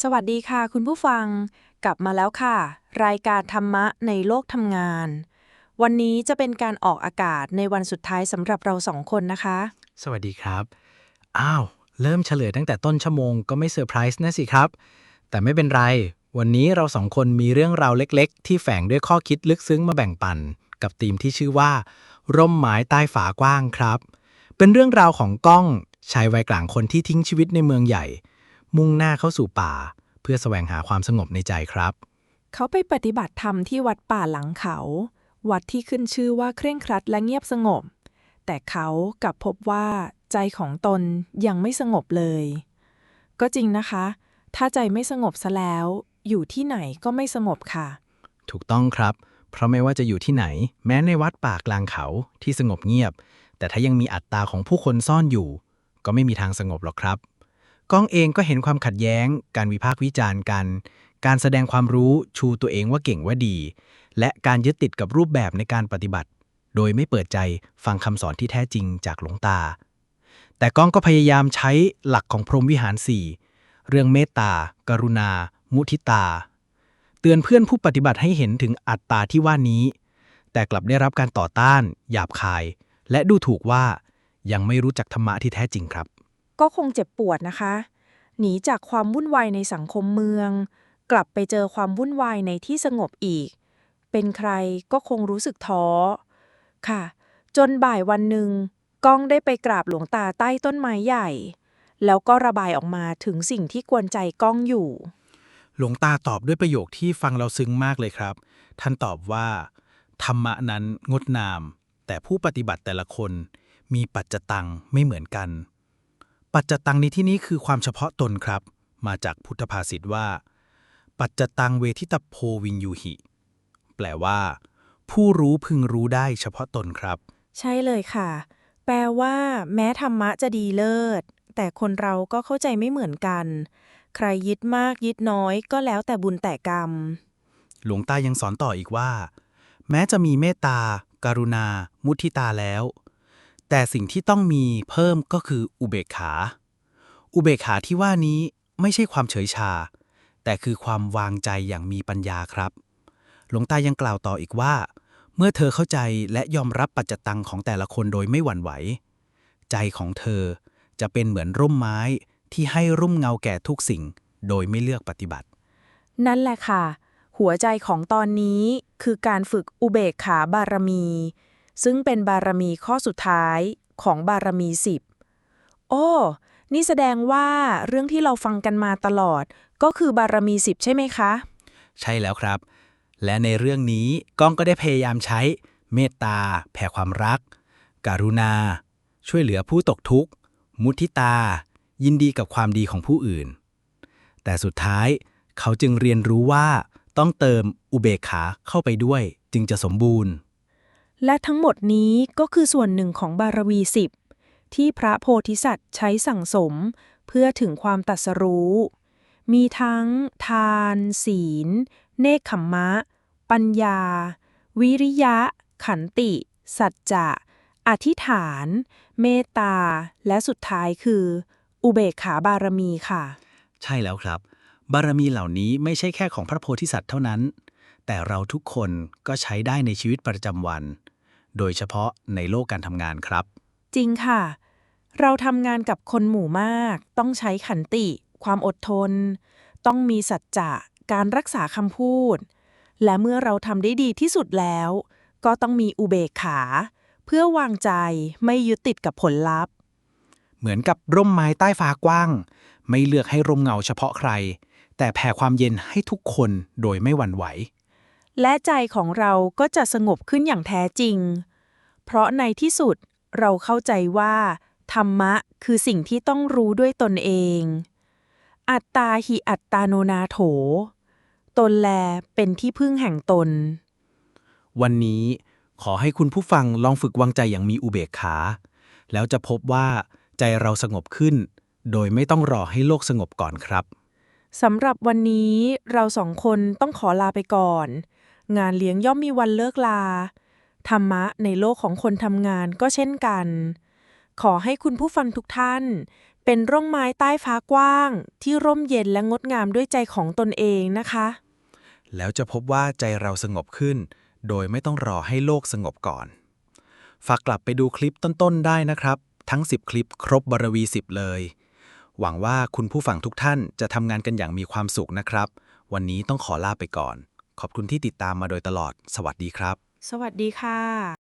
สวัสดีค่ะคุณผู้ฟังกลับมาแล้วค่ะรายการธรรมะในโลกทำงานวันนี้จะเป็นการออกอากาศในวันสุดท้ายสำหรับเราสองคนนะคะสวัสดีครับอ้าวเริ่มเฉลยตั้งแต่ต้นชั่วโมงก็ไม่เซอร์ไพรส์นะสิครับแต่ไม่เป็นไรวันนี้เราสองคนมีเรื่องราวเล็กๆที่แฝงด้วยข้อคิดลึกซึ้งมาแบ่งปันกับธีมที่ชื่อว่าร่มไม้ใต้ฝากว้างครับเป็นเรื่องราวของก้องชายวัยกลางคนที่ทิ้งชีวิตในเมืองใหญ่มุ่งหน้าเข้าสู่ป่าเพื่อแสวงหาความสงบในใจครับเขาไปปฏิบัติธรรมที่วัดป่าหลังเขาวัดที่ขึ้นชื่อว่าเคร่งครัดและเงียบสงบแต่เขากลับพบว่าใจของตนยังไม่สงบเลยก็จริงนะคะถ้าใจไม่สงบซะแล้วอยู่ที่ไหนก็ไม่สงบค่ะ ถูกต้องครับเพราะไม่ว่าจะอยู่ที่ไหนแม้ในวัดป่ากลางเขาที่สงบเงียบแต่ถ้ายังมีอัตตาของผู้คนซ่อนอยู่ก็ไม่มีทางสงบหรอกครับ ก้องเองก็เห็นความขัดแย้ง การวิพากษ์วิจารณ์กัน การแสดงความรู้ชูตัวเองว่าเก่งว่าดี และการยึดติดกับรูปแบบในการปฏิบัติ โดยไม่เปิดใจฟังคำสอนที่แท้จริงจากหลวงตา แต่ก้องก็พยายามใช้หลักของพรหมวิหารสี่เรื่องเมตตา กรุณา มุทิตา เตือนเพื่อนผู้ปฏิบัติให้เห็นถึงอัตตาที่ว่านี้ แต่กลับได้รับการต่อต้าน หยาบคาย และดูถูกว่ายังไม่รู้จักธรรมะที่แท้จริงครับ ก็คงเจ็บปวดนะคะ หนีจากความวุ่นวายในสังคมเมือง กลับไปเจอความวุ่นวายในที่สงบอีก เป็นใครก็คงรู้สึกท้อ ค่ะ จนบ่ายวันหนึ่งก้องได้ไปกราบหลวงตาใต้ต้นไม้ใหญ่ แล้วก็ระบายออกมาถึงสิ่งที่กวนใจก้องอยู่ หลวงตาตอบด้วยประโยคที่ฟังเราซึ้งมากเลยครับ ท่านตอบว่าธรรมะนั้นงดงาม แต่ผู้ปฏิบัติแต่ละคนมีปัจจตังไม่เหมือนกัน ปัจจตังในที่นี้คือความเฉพาะตนครับ มาจากพุทธภาษิตว่าปัจจตังเวทิตโพวินยูหิ แปลว่าผู้รู้พึงรู้ได้เฉพาะตนครับ ใช่เลยค่ะ แปลว่าแม้ธรรมะจะดีเลิศ แต่คนเราก็เข้าใจไม่เหมือนกัน ใครยึดมากยึดน้อยก็แล้วแต่บุญแต่กรรม หลวงตายังสอนต่ออีกว่าแม้จะมีเมตตาการุณา มุทิตาแล้ว แต่สิ่งที่ต้องมีเพิ่มก็คืออุเบกขา อุเบกขาที่ว่านี้ไม่ใช่ความเฉยชา แต่คือความวางใจอย่างมีปัญญาครับ หลวงตายังกล่าวต่ออีกว่า เมื่อเธอเข้าใจและยอมรับปัจจตังของแต่ละคนโดยไม่หวั่นไหว ใจของเธอจะเป็นเหมือนร่มไม้ที่ให้ร่มเงาแก่ทุกสิ่ง โดยไม่เลือกปฏิบัติ นั่นแหละค่ะ หัวใจของตอนนี้คือการฝึกอุเบกขาบารมี ซึ่งเป็นบารมีข้อสุดท้ายของบารมี10โอ้นี่แสดงว่าเรื่องที่เราฟังกันมาตลอดก็คือบารมี10ใช่ไหมคะใช่แล้วครับ และในเรื่องนี้ก้องก็ได้พยายามใช้เมตตาแผ่ความรัก กรุณา ช่วยเหลือผู้ตกทุกข์ มุทิตา ยินดีกับความดีของผู้อื่น แต่สุดท้ายเขาจึงเรียนรู้ว่าต้องเติมอุเบกขาเข้าไปด้วยจึงจะสมบูรณ์ และทั้งหมดนี้ก็คือส่วนหนึ่งของบารมี10ที่พระโพธิสัตว์ใช้สั่งสมเพื่อถึงความตรัสรู้ มีทั้งทาน ศีล เนกขัมมะ ปัญญา วิริยะ ขันติ สัจจะ อธิษฐาน เมตตา และสุดท้ายคือ อุเบกขาบารมีค่ะ ใช่แล้วครับ บารมีเหล่านี้ไม่ใช่แค่ของพระโพธิสัตว์เท่านั้น แต่เราทุกคนก็ใช้ได้ในชีวิตประจำวัน โดยเฉพาะในโลกการทำงานครับ จริงค่ะ เราทำงานกับคนหมู่มาก ต้องใช้ขันติ ความอดทน ต้องมีสัจจะ การรักษาคำพูด และเมื่อเราทำได้ดีที่สุดแล้ว ก็ต้องมีอุเบกขา เพื่อวางใจไม่ยึดติดกับผลลัพธ์ เหมือนกับร่มไม้ใต้ฟ้ากว้างไม่เลือกให้ร่มเงาเฉพาะใคร แต่แผ่ความเย็นให้ทุกคนโดยไม่หวั่นไหว และใจของเราก็จะสงบขึ้นอย่างแท้จริง เพราะในที่สุดเราเข้าใจว่าธรรมะคือสิ่งที่ต้องรู้ด้วยตนเอง อัตตาหิอัตตาโนนาโถ ตนแลเป็นที่พึ่งแห่งตน วันนี้ขอให้คุณผู้ฟังลองฝึกวางใจอย่างมีอุเบกขา แล้วจะพบว่าใจเราสงบขึ้น โดยไม่ต้องรอให้โลกสงบก่อนครับ สำหรับวันนี้เราสองคนต้องขอลาไปก่อน งานเลี้ยงย่อมมีวันเลิกลา ธรรมะในโลกของคนทำงานก็เช่นกัน ขอให้คุณผู้ฟังทุกท่าน เป็นร่มไม้ใต้ฟ้ากว้างที่ร่มเย็นและงดงามด้วยใจของตนเองนะคะ แล้วจะพบว่าใจเราสงบขึ้น โดยไม่ต้องรอให้โลกสงบก่อน ฝากกลับไปดูคลิปต้นๆได้นะครับ ทั้ง 10 คลิปครบบารวี 10 เลย หวังว่าคุณผู้ฟังทุกท่านจะทำงานกันอย่างมีความสุขนะครับ วันนี้ต้องขอลาไปก่อน ขอบคุณที่ติดตามมาโดยตลอด สวัสดีครับ สวัสดีค่ะ